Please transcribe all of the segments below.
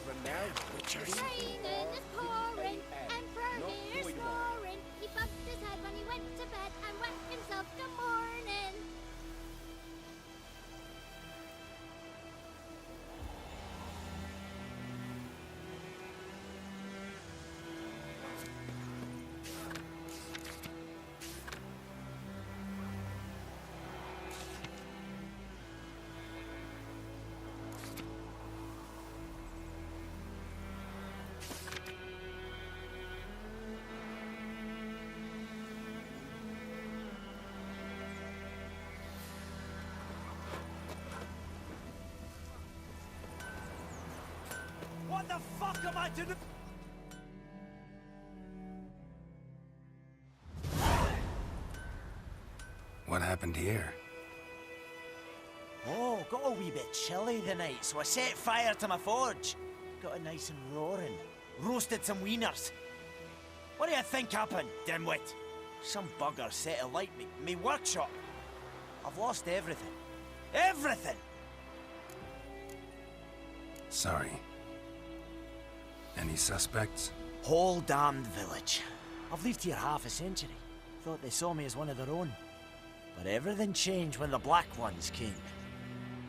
It's raining, it's pouring, Emperor here snoring. He bumped his head when he went to bed and whacked himself good morning. What the fuck am I to do? What happened here? Oh, got a wee bit chilly the night, so I set fire to my forge. Got it nice and roaring. Roasted some wieners. What do you think happened, dimwit? Some bugger set alight me workshop. I've lost everything. Everything! Sorry. Any suspects? Whole damned village. I've lived here half a century. Thought they saw me as one of their own. But everything changed when the Black Ones came.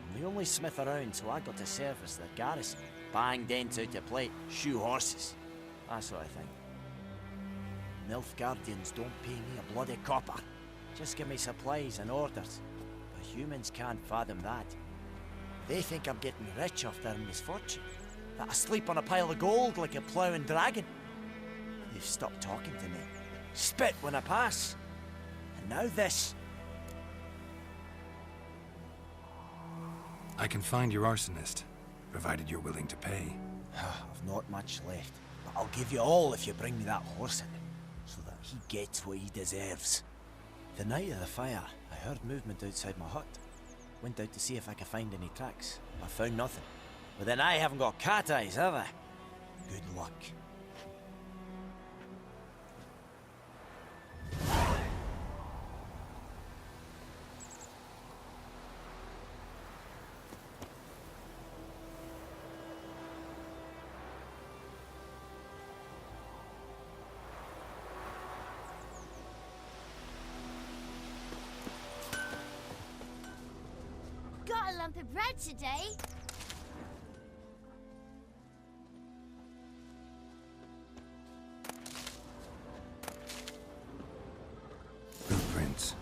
I'm the only smith around, so I got to service their garrison. Bang dents out of plate, shoe horses. That sort of thing. Nilfgaardians don't pay me a bloody copper. Just give me supplies and orders. But humans can't fathom that. They think I'm getting rich off their misfortune. That I sleep on a pile of gold like a ploughing dragon. They've stopped talking to me. Spit when I pass. And now this. I can find your arsonist, provided you're willing to pay. I've not much left, but I'll give you all if you bring me that horse in, so that he gets what he deserves. The night of the fire, I heard movement outside my hut. Went out to see if I could find any tracks. I found nothing. But then I haven't got cat eyes, have I? Good luck. Got a lump of bread today. Footprints.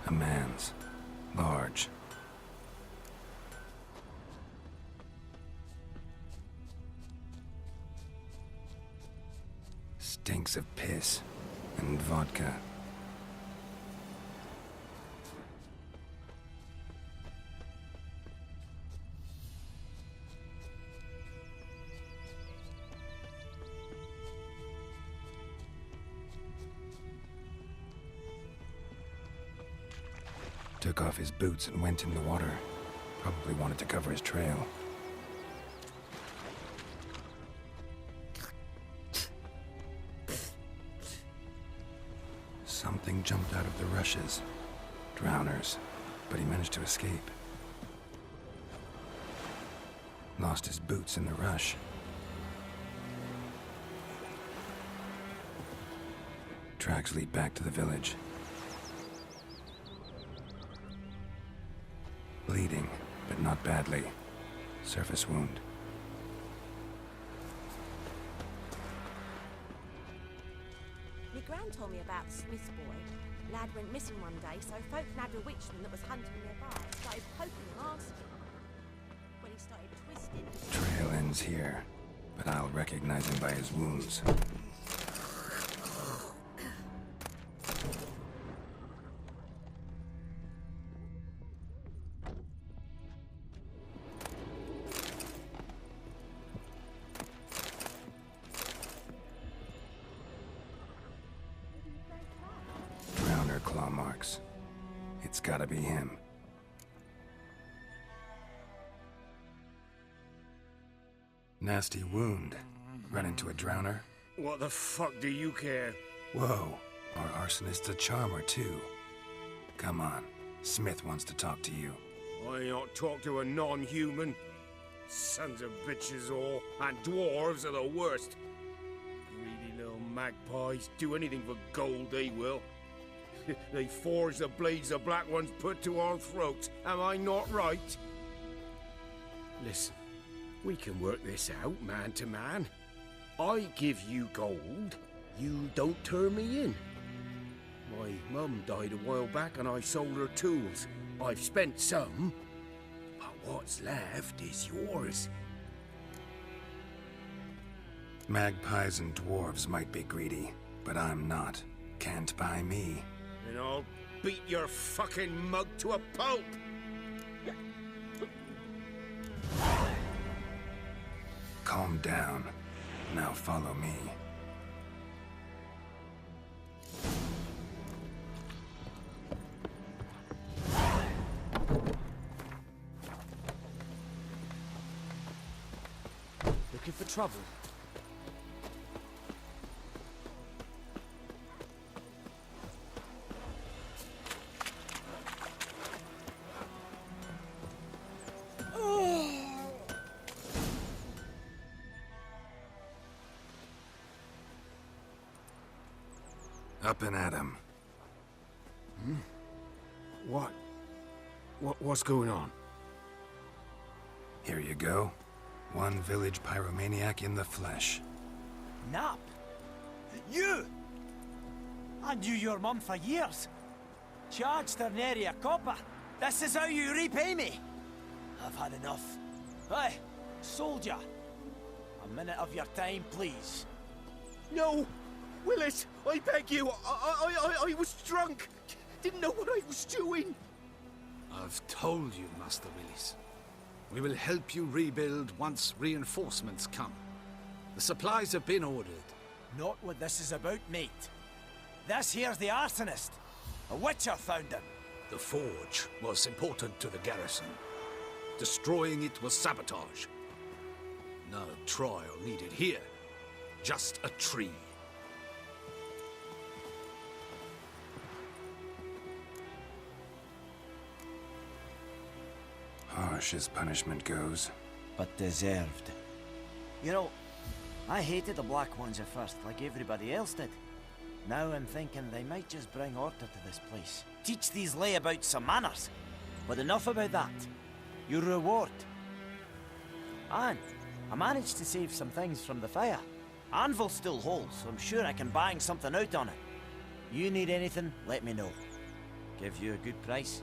A man's. Large. Stinks of piss and vodka. Took off his boots and went in the water. Probably wanted to cover his trail. Something jumped out of the rushes. Drowners. But he managed to escape. Lost his boots in the rush. Tracks lead back to the village. Bleeding, but not badly. Surface wound. My gran told me about the Smith's boy. Lad went missing one day, so folk nabbed a witchman that was hunting nearby. Started poking and asking. When he started twisting... Trail ends here, but I'll recognize him by his wounds. Claw marks. It's gotta be him. Nasty wound. Run into a drowner? What the fuck do you care? Whoa. Our arsonist's a charmer, too. Come on. Smith wants to talk to you. I ain't talk to a non-human. Sons of bitches all, and dwarves are the worst. Greedy little magpies, do anything for gold, they will. They forge the blades the black ones put to our throats. Am I not right? Listen, we can work this out, man to man. I give you gold, you don't turn me in. My mum died a while back and I sold her tools. I've spent some, but what's left is yours. Magpies and dwarves might be greedy, but I'm not. Can't buy me. And I'll beat your fucking mug to a pulp! Calm down. Now follow me. Looking for trouble? Up and at 'em. What's going on? Here you go. One village pyromaniac in the flesh. Nap? You! I knew your mum for years. Charged her nary a copper. This is how you repay me. I've had enough. Hey, soldier. A minute of your time, please. No! Willis, I beg you, I was drunk. Didn't know what I was doing. I've told you, Master Willis. We will help you rebuild once reinforcements come. The supplies have been ordered. Not what this is about, mate. This here's the arsonist. A witcher found him. The forge was important to the garrison. Destroying it was sabotage. No trial needed here. Just a tree. Harsh as punishment goes. But deserved. You know, I hated the Black Ones at first, like everybody else did. Now I'm thinking they might just bring order to this place. Teach these layabouts some manners. But enough about that. Your reward. And I managed to save some things from the fire. Anvil still holds, so I'm sure I can bang something out on it. You need anything, let me know. Give you a good price.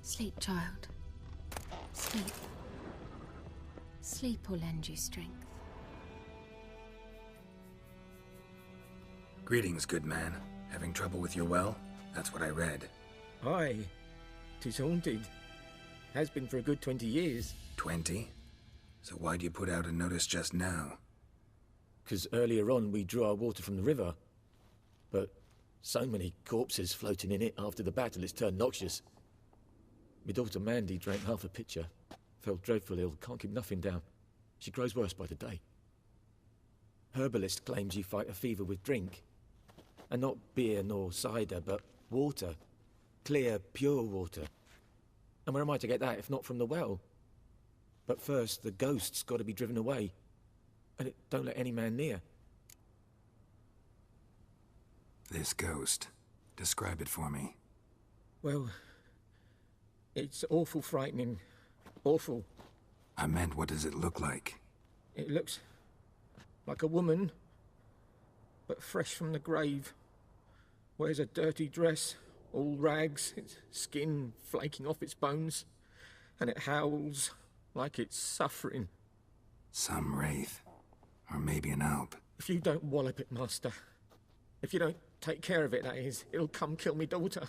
Sleep, child. Sleep. Sleep will lend you strength. Greetings, good man. Having trouble with your well? That's what I read. Aye. 'Tis haunted. Has been for a good 20 years. 20? So why'd you put out a notice just now? 'Cause earlier on we drew our water from the river. But so many corpses floating in it after the battle it's turned noxious. My daughter Mandy drank half a pitcher. Fell dreadful ill, can't keep nothing down. She grows worse by the day. Herbalist claims you fight a fever with drink. And not beer nor cider, but water. Clear, pure water. And where am I to get that if not from the well? But first, the ghost's got to be driven away. And it don't let any man near. This ghost. Describe it for me. Well, it's awful frightening. Awful. I meant, what does it look like? It looks like a woman, but fresh from the grave. Wears a dirty dress, all rags, its skin flaking off its bones, and it howls like it's suffering. Some wraith. Or maybe an alp. If you don't wallop it, Master, if you don't take care of it, that is, it'll come kill me daughter.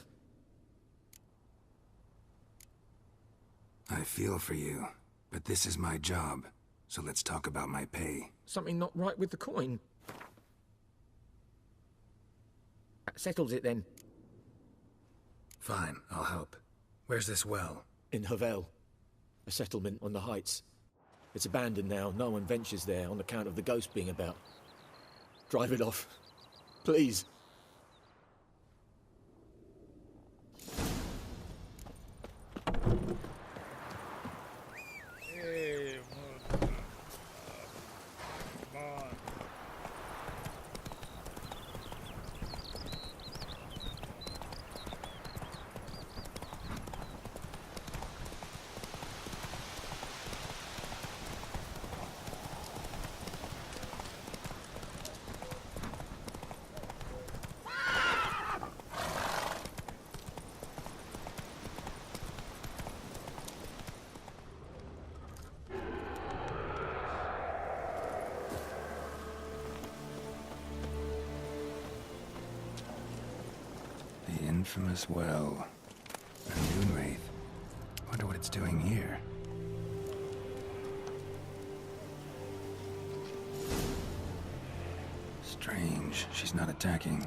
I feel for you, but this is my job, so let's talk about my pay. Something not right with the coin. That settles it then. Fine, I'll help. Where's this well? In Havel, a settlement on the heights. It's abandoned now. No one ventures there on account of the ghost being about. Drive it off, please. The infamous well. A moon wraith. Wonder what it's doing here. Strange, she's not attacking.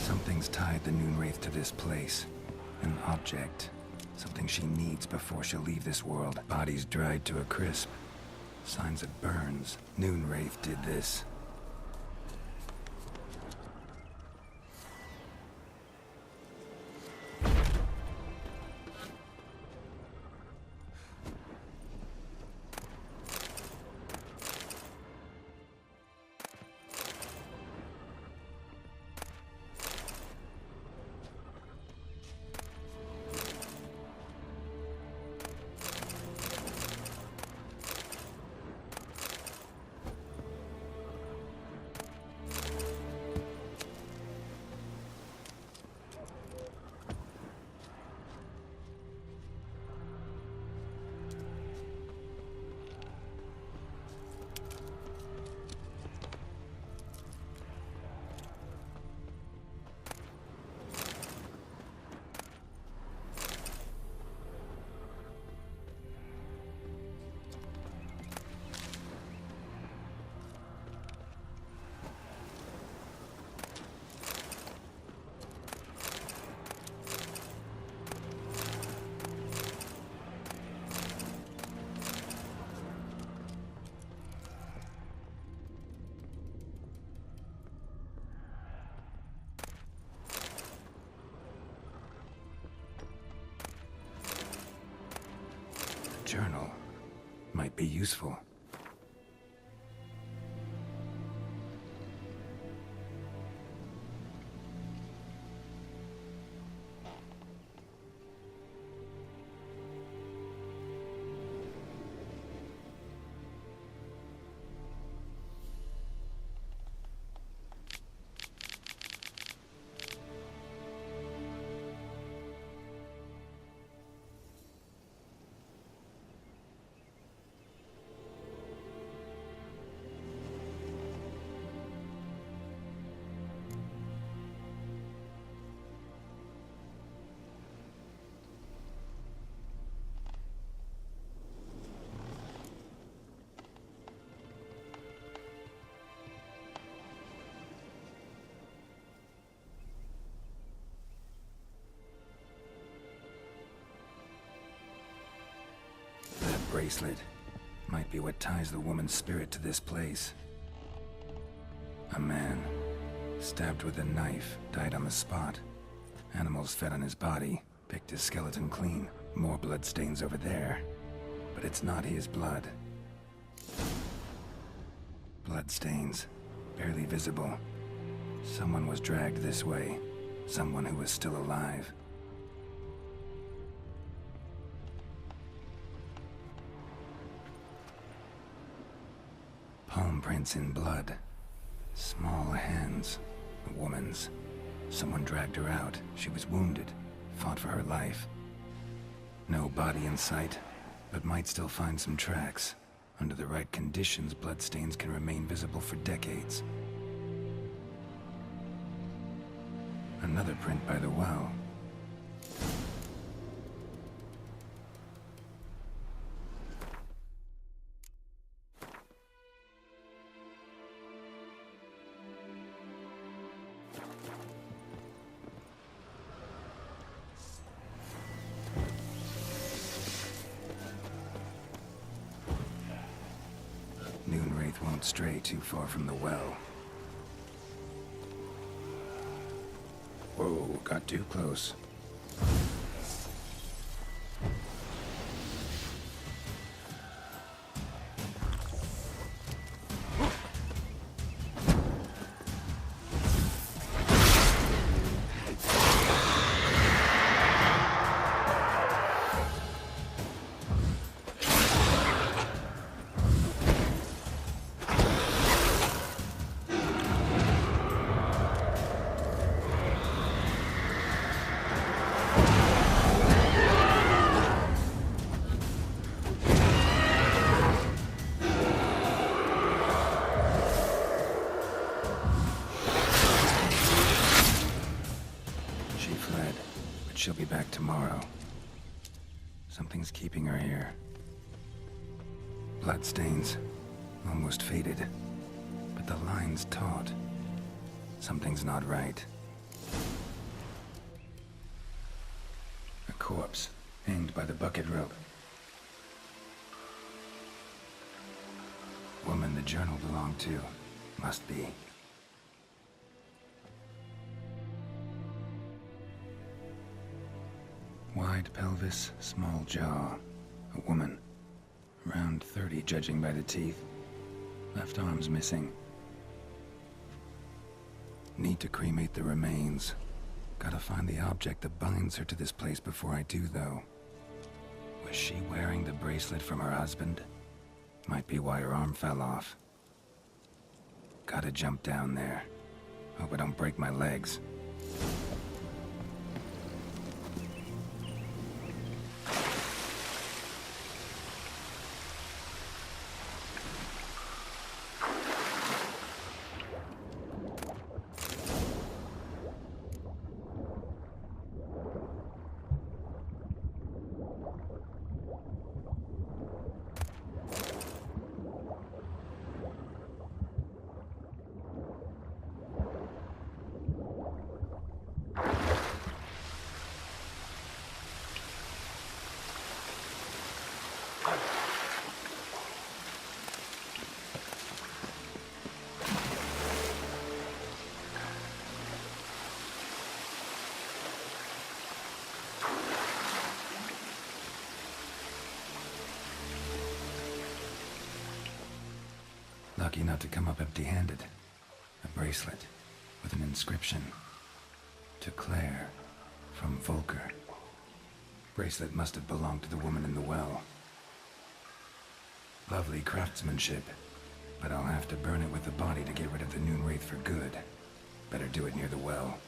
Something's tied the Noon Wraith to this place. An object. Something she needs before she'll leave this world. Body's dried to a crisp. Signs of burns. Noon Wraith did this. Journal might be useful. bracelet might be what ties the woman's spirit to this place. A man, stabbed with a knife, died on the spot. Animals fed on his body, picked his skeleton clean. More bloodstains over there. But it's not his blood. Bloodstains, barely visible. Someone was dragged this way. Someone who was still alive. Palm prints in blood. Small hands. A woman's. Someone dragged her out. She was wounded. Fought for her life. No body in sight, but might still find some tracks. Under the right conditions, bloodstains can remain visible for decades. Another print by the well. Moonwraith won't stray too far from the well. Whoa, got too close. She'll be back tomorrow. Something's keeping her here. Bloodstains. Almost faded. But the line's taut. Something's not right. A corpse, hanged by the bucket rope. Woman the journal belonged to. Must be. Wide pelvis, small jaw. A woman. Around 30, judging by the teeth. Left arm's missing. Need to cremate the remains. Gotta find the object that binds her to this place before I do, though. Was she wearing the bracelet from her husband? Might be why her arm fell off. Gotta jump down there. Hope I don't break my legs. Lucky not to come up empty-handed. A bracelet with an inscription. To Claire, from Volker. Bracelet must have belonged to the woman in the well. Lovely craftsmanship, but I'll have to burn it with the body to get rid of the Noonwraith for good. Better do it near the well.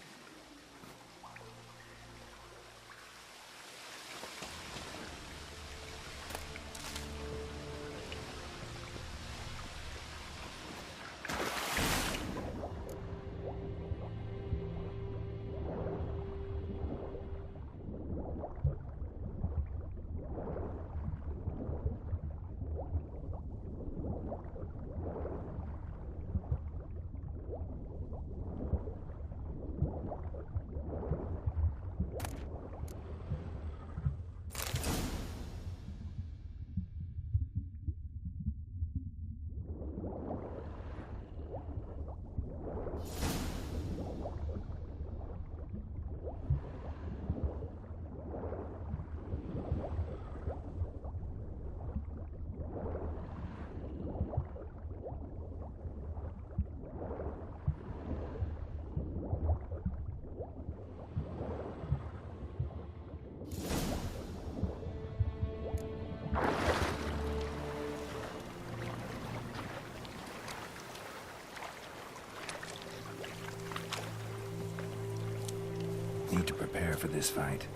prepare for this fight.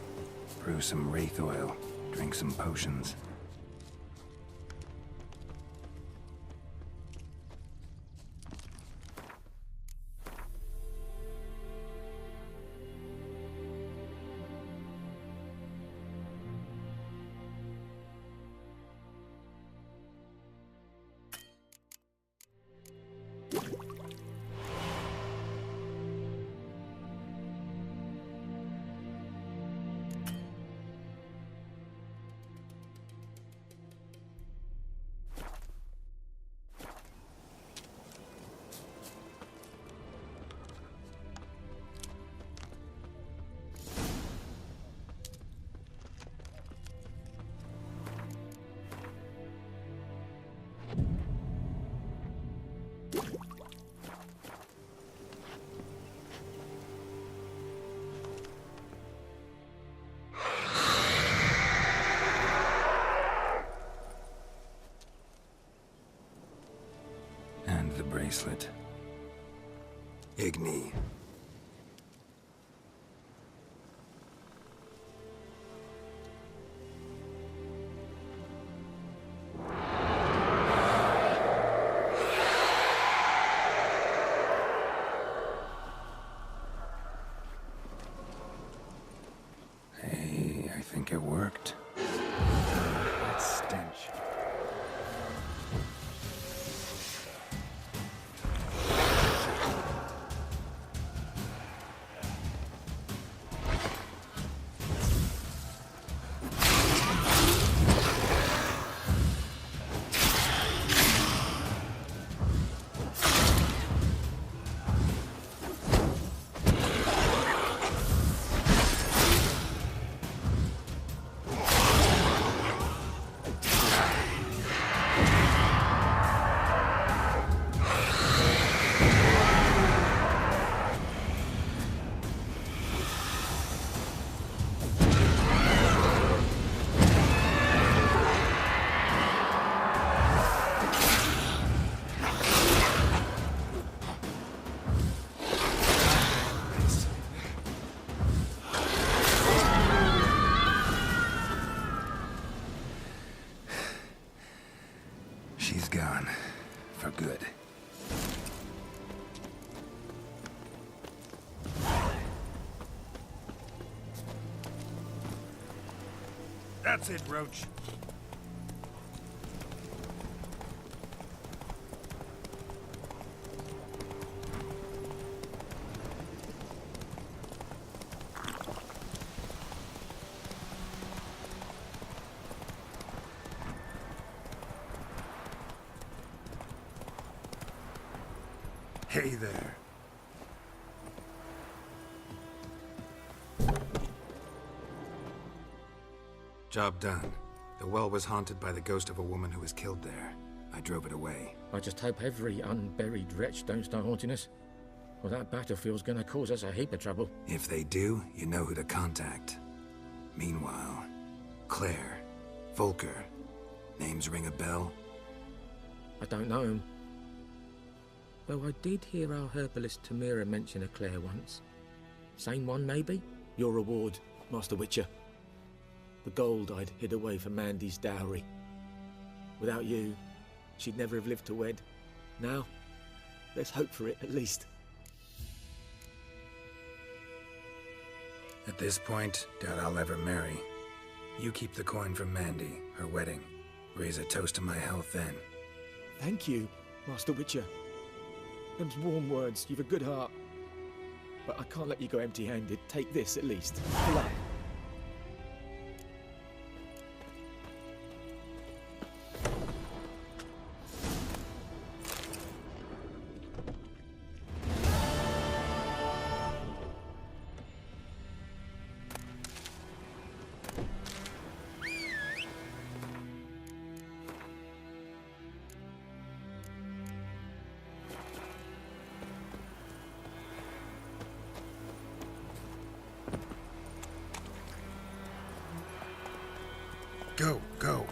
Brew some wraith oil, drink some potions. And the bracelet. Igni. Hey, I think it worked. That stench. She's gone. For good. That's it, Roach. Hey there. Job done. The well was haunted by the ghost of a woman who was killed there. I drove it away. I just hope every unburied wretch don't start haunting us. Well, that battlefield's gonna cause us a heap of trouble. If they do, you know who to contact. Meanwhile, Claire, Volker, names ring a bell? I don't know him. Though I did hear our herbalist Tamira mention a Claire once. Same one, maybe? Your reward, Master Witcher. The gold I'd hid away for Mandy's dowry. Without you, she'd never have lived to wed. Now, let's hope for it, at least. At this point, doubt I'll ever marry. You keep the coin from Mandy, her wedding. Raise a toast to my health then. Thank you, Master Witcher. Them's warm words, you've a good heart. But I can't let you go empty-handed. Take this, at least. Good luck. Go, go.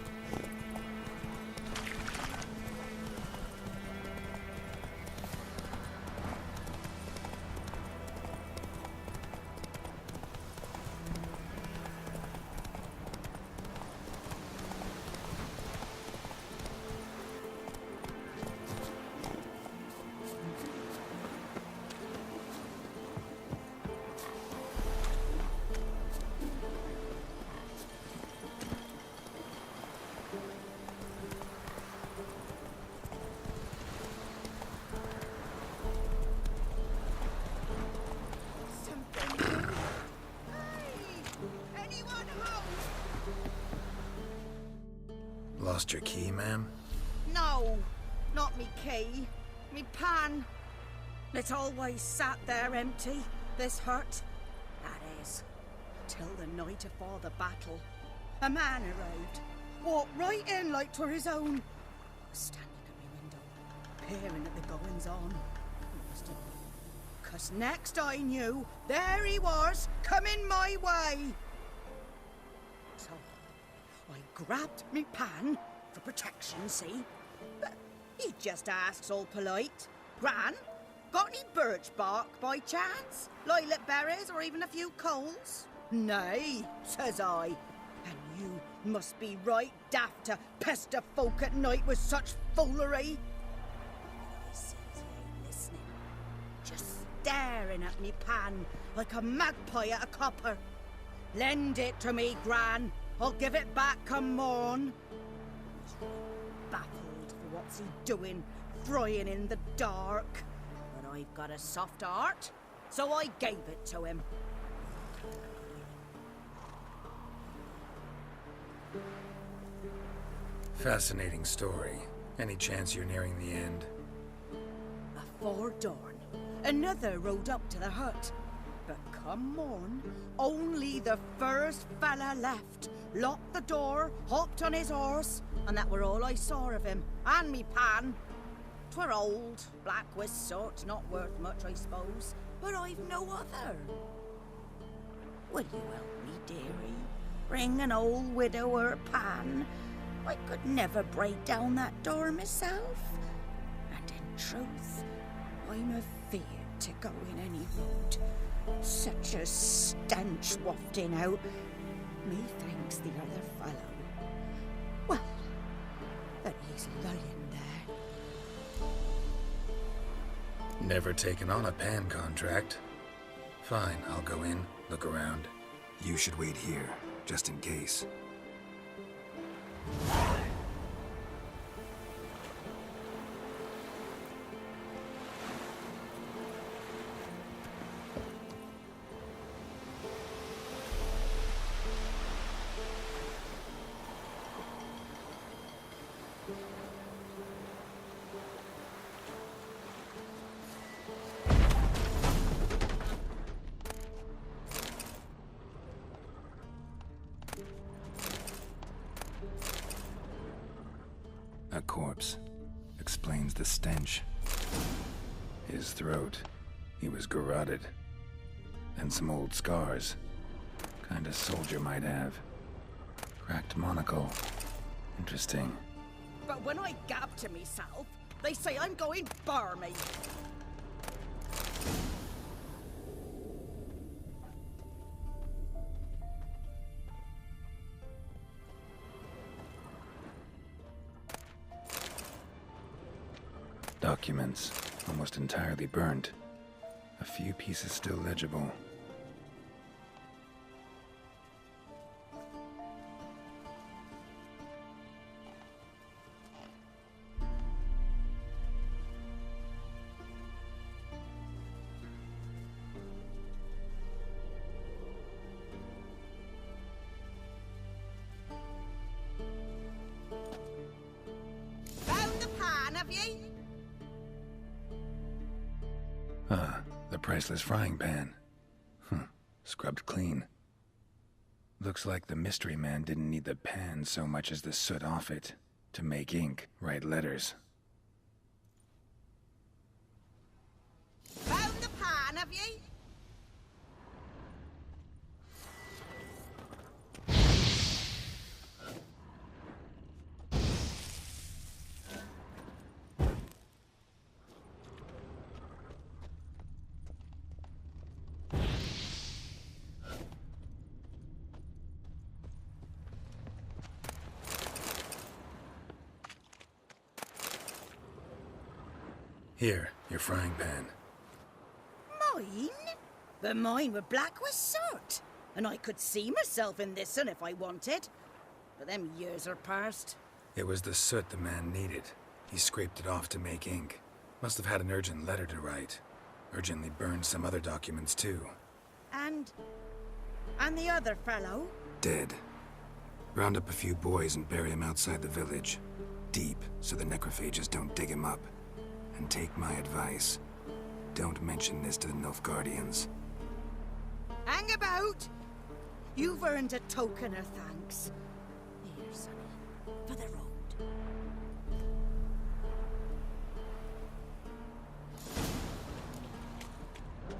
Lost your key, ma'am? No, not me key. Me pan. It always sat there empty, this hut. That is, till the night afore the battle. A man arrived, walked right in like 'twere his own. I was standing at my window, peering at the goings-on. He must have been, 'cause next I knew, there he was, coming my way. So, I grabbed me pan, for protection, see? But he just asks all polite, Gran, got any birch bark by chance? Lilac berries or even a few coals? Nay, says I. And you must be right daft to pester folk at night with such foolery. He says he ain't listening, just staring at me pan like a magpie at a copper. Lend it to me, Gran. I'll give it back come morn. He's right baffled for what's he doing, frying in the dark. But I've got a soft heart, so I gave it to him. Fascinating story. Any chance you're nearing the end? Before dawn, another rode up to the hut. But come morn, only the first fella left. Locked the door, hopped on his horse, and that were all I saw of him, and me pan. 'Twere old, black with sort, not worth much, I suppose, but I've no other. Will you help me, dearie? Bring an old widower pan? I could never break down that door myself. And in truth, I'm afeard to go in any road. Such a stench wafting out. Methinks the other fellow. Well, that he's lying there. Never taken on a pan contract. Fine, I'll go in, look around. You should wait here, just in case. A corpse. Explains the stench. His throat. He was garroted. And some old scars. Kind of soldier might have. Cracked monocle. Interesting. But when I gab to myself, they say I'm going barmy. Documents, almost entirely burnt. A few pieces still legible. Found the pan, have ye? Ah, the priceless frying pan. Scrubbed clean. Looks like the mystery man didn't need the pan so much as the soot off it to make ink, write letters. Found the pan, have ye? Here, your frying pan. Mine? But mine were black with soot, and I could see myself in this one if I wanted. But them years are past. It was the soot the man needed. He scraped it off to make ink. Must have had an urgent letter to write. Urgently burned some other documents too. And the other fellow? Dead. Round up a few boys and bury him outside the village. Deep, so the necrophages don't dig him up. And take my advice. Don't mention this to the Nilfgaardians. Hang about! You've earned a token of thanks. Here, sonny, for the road.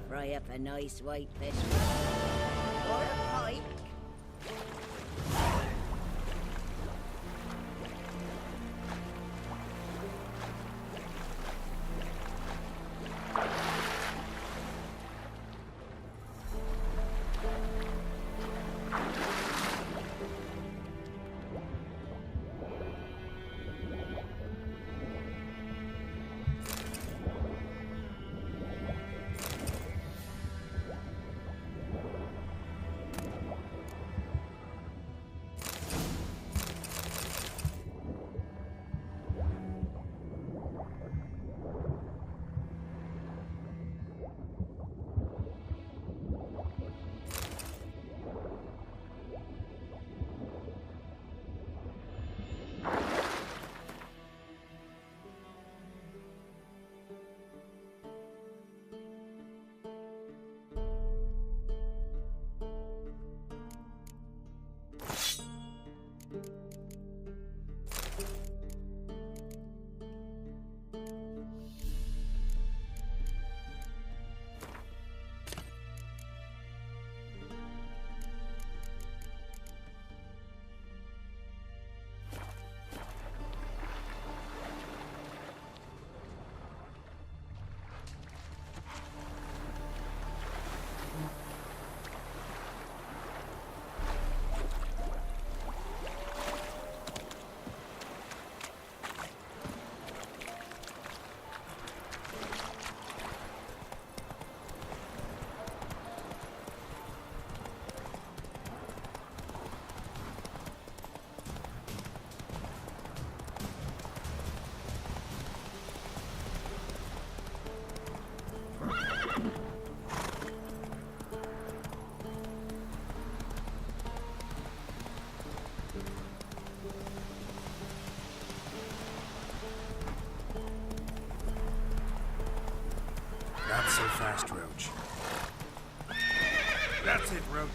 Fry up a nice white fish. Or a pike. Not so fast, Roach. That's it, Roach.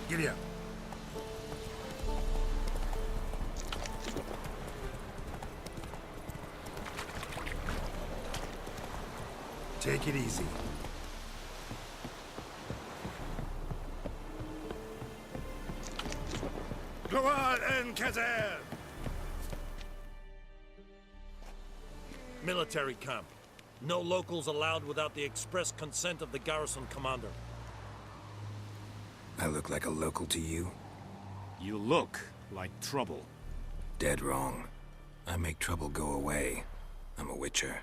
Giddy up. Take it easy. Go on, Enkazer! Military camp. No locals allowed without the express consent of the garrison commander. I look like a local to you? You look like trouble. Dead wrong. I make trouble go away. I'm a witcher.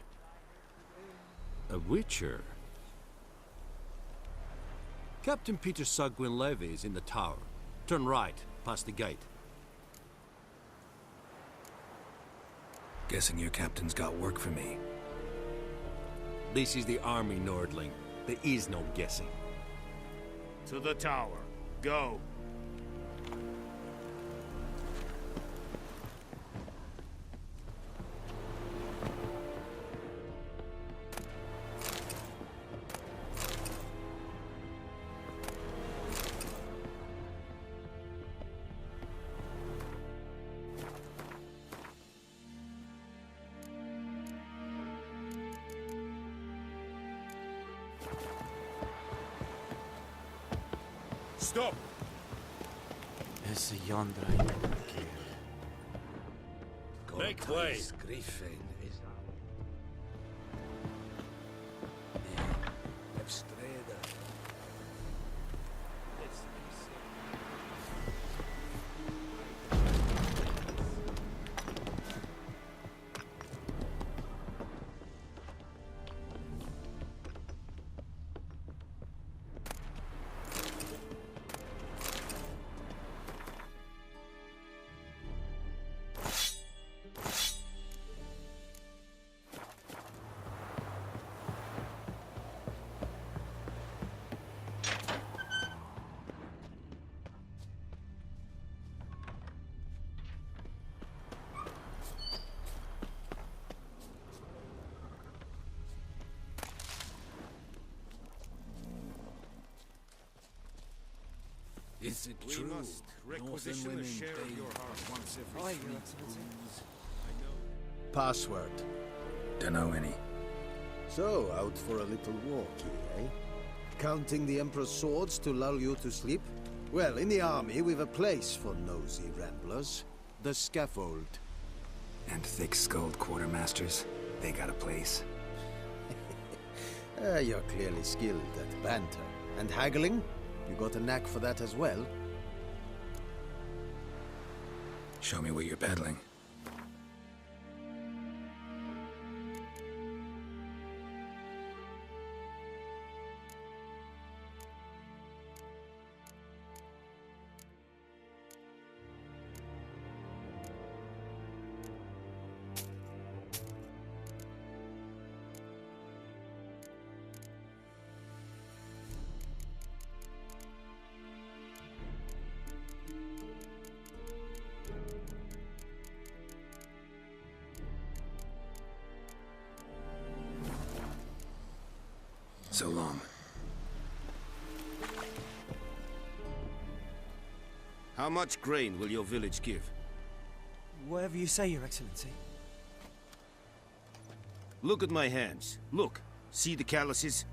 A witcher? Captain Peter Sugwin Levy is in the tower. Turn right, past the gate. Guessing your captain's got work for me. This is the army, Nordling. There is no guessing. To the tower. Go. Stop! Is yonder Make way! Griffin is Estrada. Is it We true? must requisition Northern a women share of pay your heart. once every Aye, 3 Your Excellency. moons? Password. Dunno any. So, out for a little walk here, eh? Counting the Emperor's swords to lull you to sleep? Well, in the army, we've a place for nosy ramblers. The scaffold. And thick-skulled quartermasters, they got a place. You're clearly skilled at banter. And haggling? You got a knack for that as well? Show me what you're peddling. So long. How much grain will your village give? Whatever you say, Your Excellency. Look at my hands. Look. See the calluses?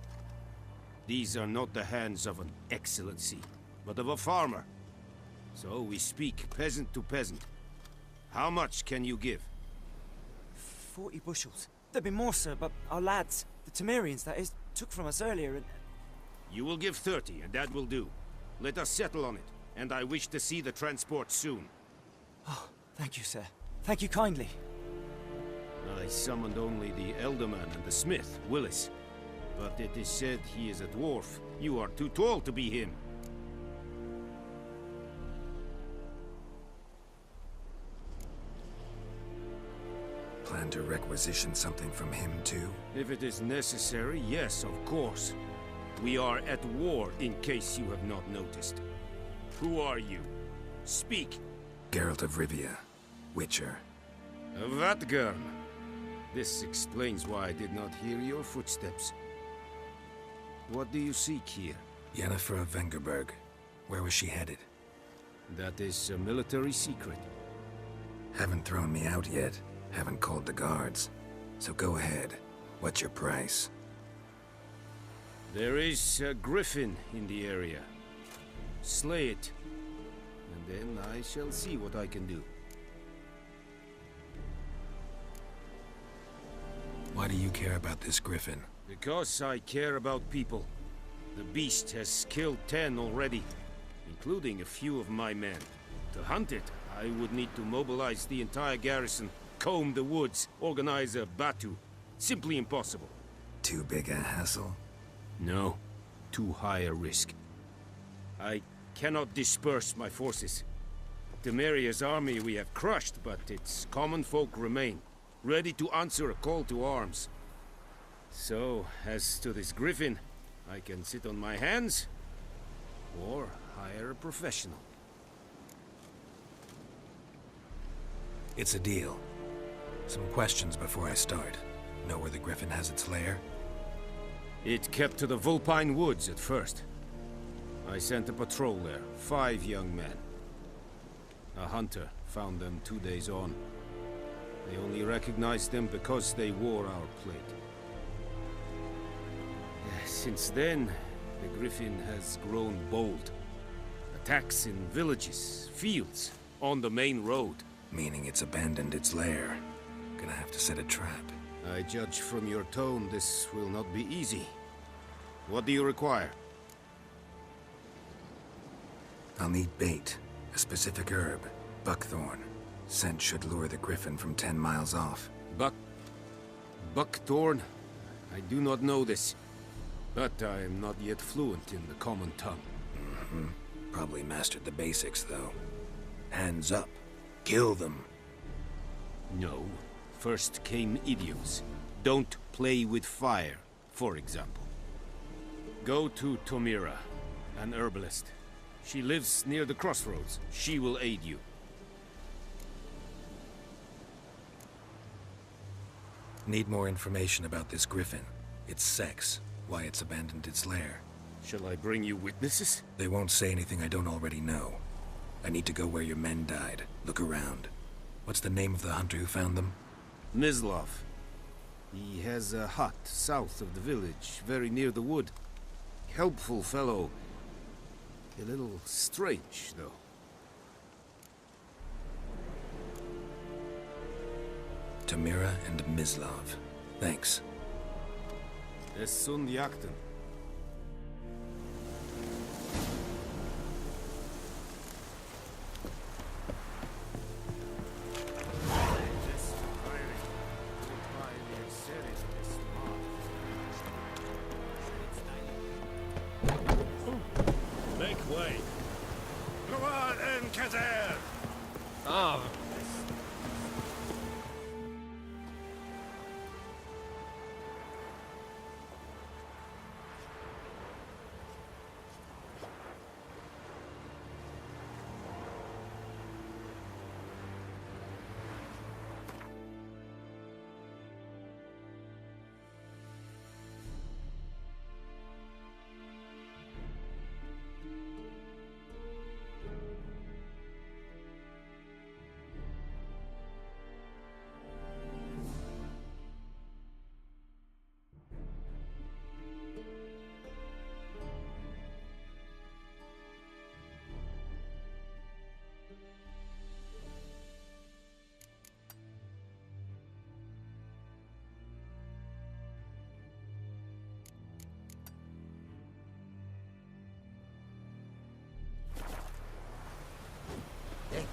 These are not the hands of an excellency, but of a farmer. So we speak peasant to peasant. How much can you give? 40 bushels. There'd be more, sir, but our lads, the Temerians, that is, took from us earlier and... You will give 30, and that will do. Let us settle on it, and I wish to see the transport soon. Oh, thank you, sir. Thank you kindly. I summoned only the Elderman and the smith, Willis. But it is said he is a dwarf. You are too tall to be him. Plan to requisition something from him, too? If it is necessary, yes, of course. We are at war, in case you have not noticed. Who are you? Speak. Geralt of Rivia, Witcher. Vatgern. This explains why I did not hear your footsteps. What do you seek here? Yennefer of Vengerberg. Where was she headed? That is a military secret. Haven't thrown me out yet. Haven't called the guards. So go ahead. What's your price? There is a griffin in the area. Slay it. And then I shall see what I can do. Why do you care about this griffin? Because I care about people. The beast has killed 10 already, including a few of my men. To hunt it, I would need to mobilize the entire garrison, comb the woods, organize a batu. Simply impossible. Too big a hassle? No. Too high a risk. I cannot disperse my forces. Temeria's army we have crushed, but its common folk remain, ready to answer a call to arms. So, as to this griffin, I can sit on my hands, or hire a professional. It's a deal. Some questions before I start. Know where the griffin has its lair? It kept to the Vulpine Woods at first. I sent a patrol there, 5 young men. A hunter found them 2 days on. They only recognized them because they wore our plate. Since then, the griffin has grown bold. Attacks in villages, fields, on the main road. Meaning it's abandoned its lair. Gonna have to set a trap. I judge from your tone this will not be easy. What do you require? I'll need bait. A specific herb. Buckthorn. Scent should lure the griffin from 10 miles off. Buckthorn? I do not know this. But I am not yet fluent in the common tongue. Probably mastered the basics, though. Hands up. Kill them. No. First came idioms. Don't play with fire, for example. Go to Tomira, an herbalist. She lives near the crossroads. She will aid you. Need more information about this griffin. Its sex. Why it's abandoned its lair. Shall I bring you witnesses? They won't say anything I don't already know. I need to go where your men died. Look around. What's the name of the hunter who found them? Mislov. He has a hut south of the village, very near the wood. Helpful fellow. A little strange, though. Tamira and Mislov. Thanks. Es sun jakten. Make way. Gloire en Kazer! Ah.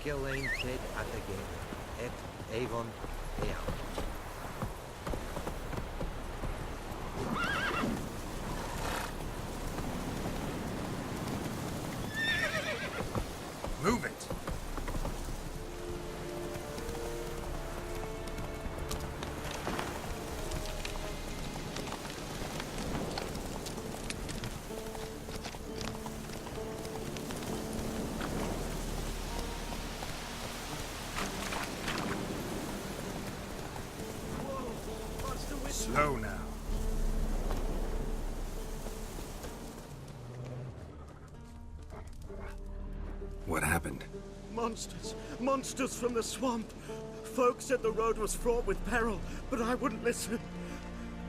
Elaine Ted at the game. Et Avon Eon. Move it! Slow now. What happened? Monsters. Monsters from the swamp. Folk said the road was fraught with peril, but I wouldn't listen.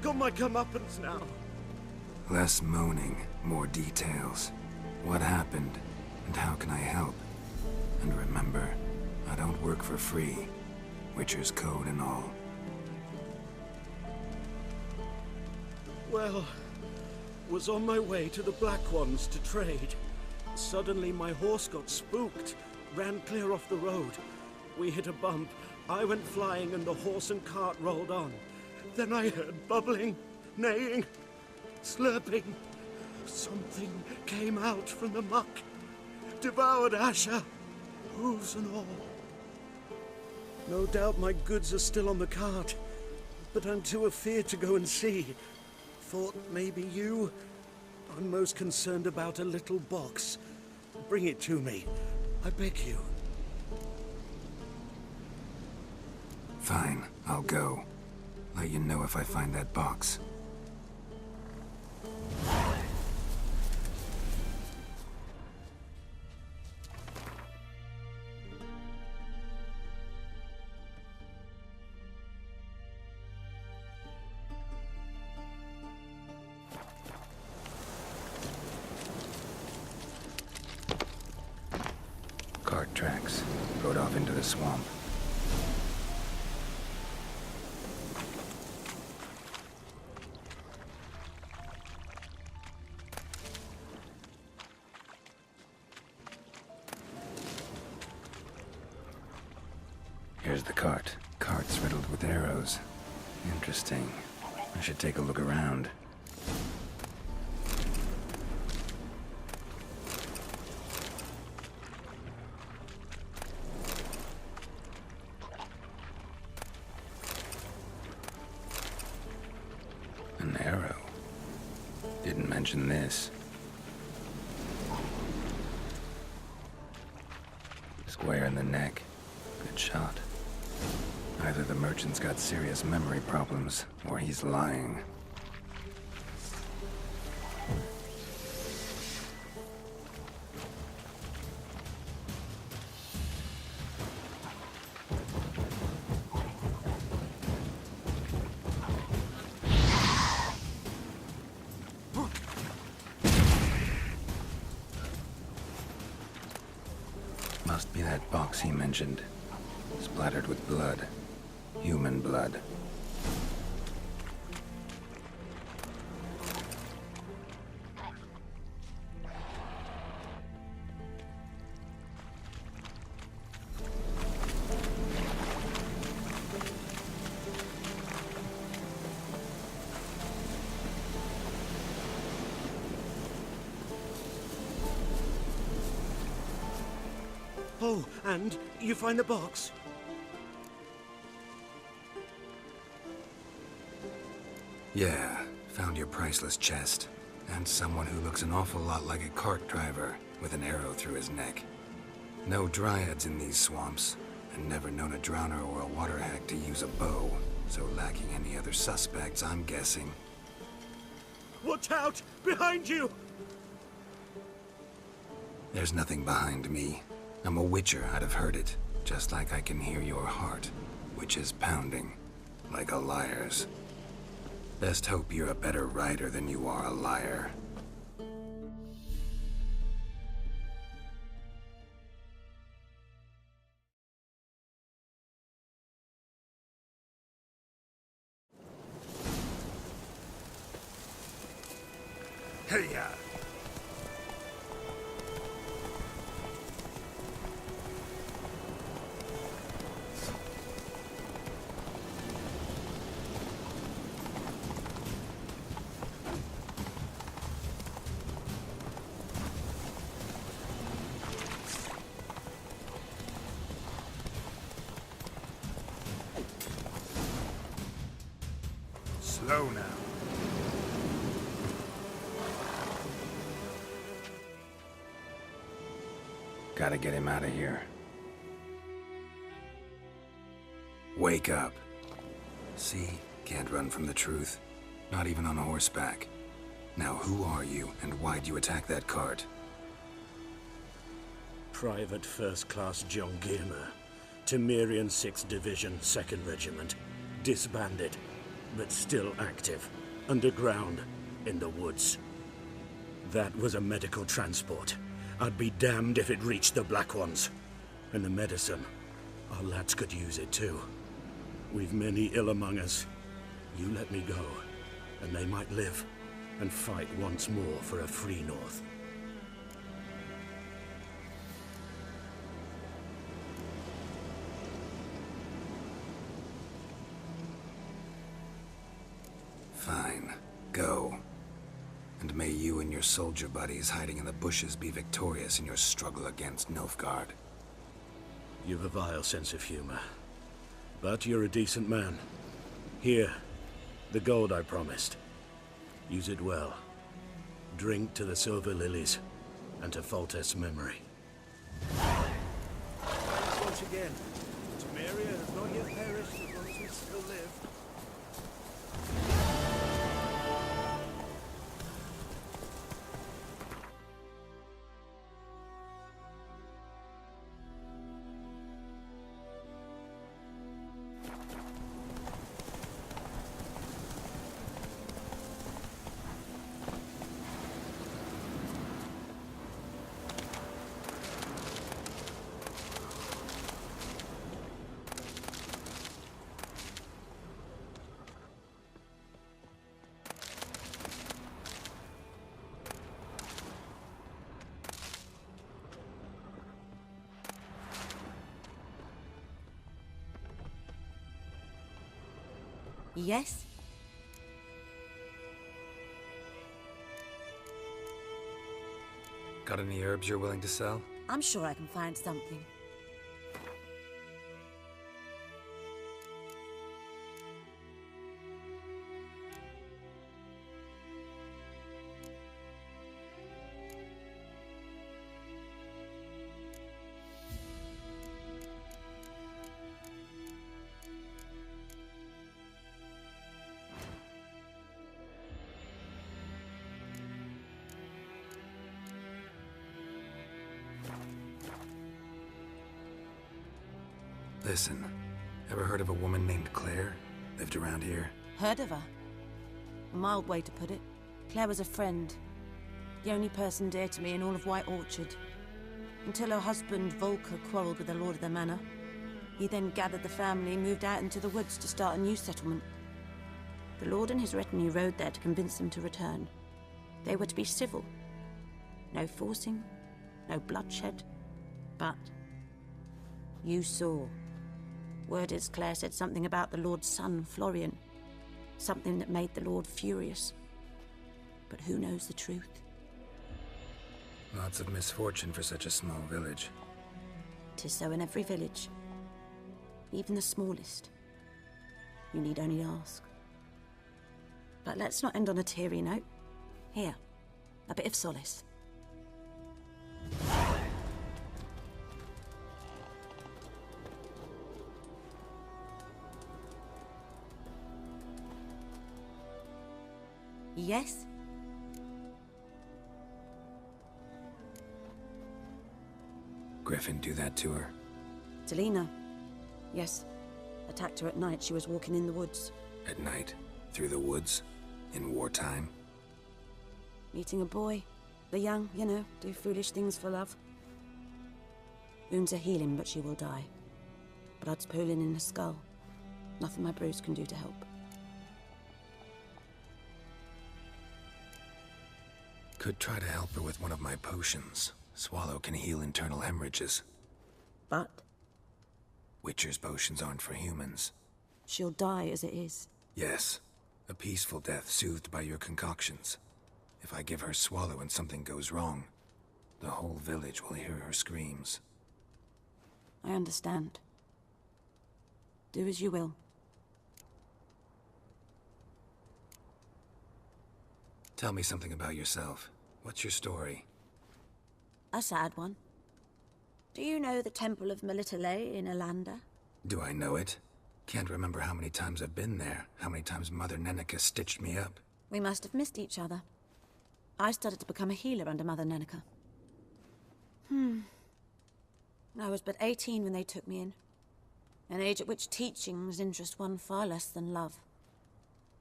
Got my comeuppance now. Less moaning, more details. What happened, and how can I help? And remember, I don't work for free. Witcher's code and all. Well, was on my way to the Black Ones to trade. Suddenly my horse got spooked, ran clear off the road. We hit a bump, I went flying and the horse and cart rolled on. Then I heard bubbling, neighing, slurping. Something came out from the muck, devoured Asher, hooves and all. No doubt my goods are still on the cart, but I'm too afeard to go and see. Thought maybe you. I'm most concerned about a little box. Bring it to me, I beg you. Fine, I'll go. Let you know if I find that box. Cart tracks. Rode off into the swamp. Here's the cart. Cart's riddled with arrows. Interesting. I should take a look around. An arrow. Didn't mention this. Square in the neck. Good shot. Either the merchant's got serious memory problems, or he's lying. Must be that box he mentioned. Splattered with blood. Human blood. Oh, and you find the box? Yeah, found your priceless chest. And someone who looks an awful lot like a cart driver, with an arrow through his neck. No dryads in these swamps, and never known a drowner or a water hag to use a bow. So lacking any other suspects, I'm guessing. Watch out! Behind you! There's nothing behind me. I'm a witcher, I'd have heard it. Just like I can hear your heart, which is pounding, like a liar's. Best hope you're a better rider than you are a liar. Hey-ya! Slow now. Gotta get him out of here. Wake up. See? Can't run from the truth. Not even on horseback. Now who are you, and why'd you attack that cart? Private First Class John Gilmer. Temerian 6th Division, 2nd Regiment. Disbanded, but still active. Underground, in the woods. That was a medical transport. I'd be damned if it reached the Black Ones. And the medicine, our lads could use it too. We've many ill among us. You let me go, and they might live, and fight once more for a free North. Fine. Go. And may you and your soldier buddies hiding in the bushes be victorious in your struggle against Nilfgaard. You've a vile sense of humor. But you're a decent man. Here, the gold I promised. Use it well. Drink to the silver lilies, and to Foltest's memory. Thanks once again. Temeria has not yet perished as long as we still live. Yes? Got any herbs you're willing to sell? I'm sure I can find something. Listen, ever heard of a woman named Claire? Lived around here? Heard of her? A mild way to put it. Claire was a friend. The only person dear to me in all of White Orchard. Until her husband, Volker, quarreled with the lord of the manor. He then gathered the family and moved out into the woods to start a new settlement. The lord and his retinue rode there to convince them to return. They were to be civil. No forcing, no bloodshed. But you saw. Word is Claire said something about the Lord's son, Florian. Something that made the Lord furious. But who knows the truth? Lots of misfortune for such a small village. 'Tis so in every village. Even the smallest. You need only ask. But let's not end on a teary note. Here, a bit of solace. Yes? Griffin do that to her? Delina. Yes. Attacked her at night. She was walking in the woods. At night? Through the woods? In wartime? Meeting a boy. The young, you know, do foolish things for love. Wounds are healing, but she will die. Blood's pooling in her skull. Nothing my bruise can do to help. Could try to help her with one of my potions. Swallow can heal internal hemorrhages. But? Witcher's potions aren't for humans. She'll die as it is. Yes. A peaceful death soothed by your concoctions. If I give her Swallow and something goes wrong, the whole village will hear her screams. I understand. Do as you will. Tell me something about yourself. What's your story? A sad one. Do you know the Temple of Melitele in Alanda? Do I know it? Can't remember how many times I've been there, how many times Mother Neneka stitched me up. We must have missed each other. I started to become a healer under Mother Neneka. I was but 18 when they took me in. An age at which teachings interest one far less than love.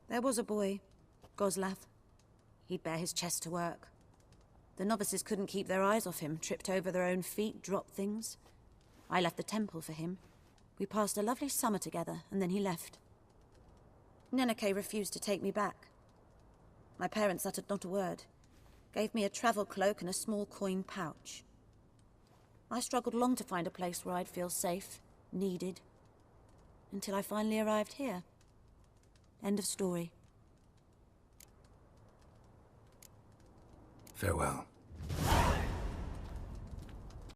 There was a boy, Goslav. He'd bare his chest to work. The novices couldn't keep their eyes off him, tripped over their own feet, dropped things. I left the temple for him. We passed a lovely summer together, and then he left. Neneke refused to take me back. My parents uttered not a word, gave me a travel cloak and a small coin pouch. I struggled long to find a place where I'd feel safe, needed, until I finally arrived here. End of story. Farewell.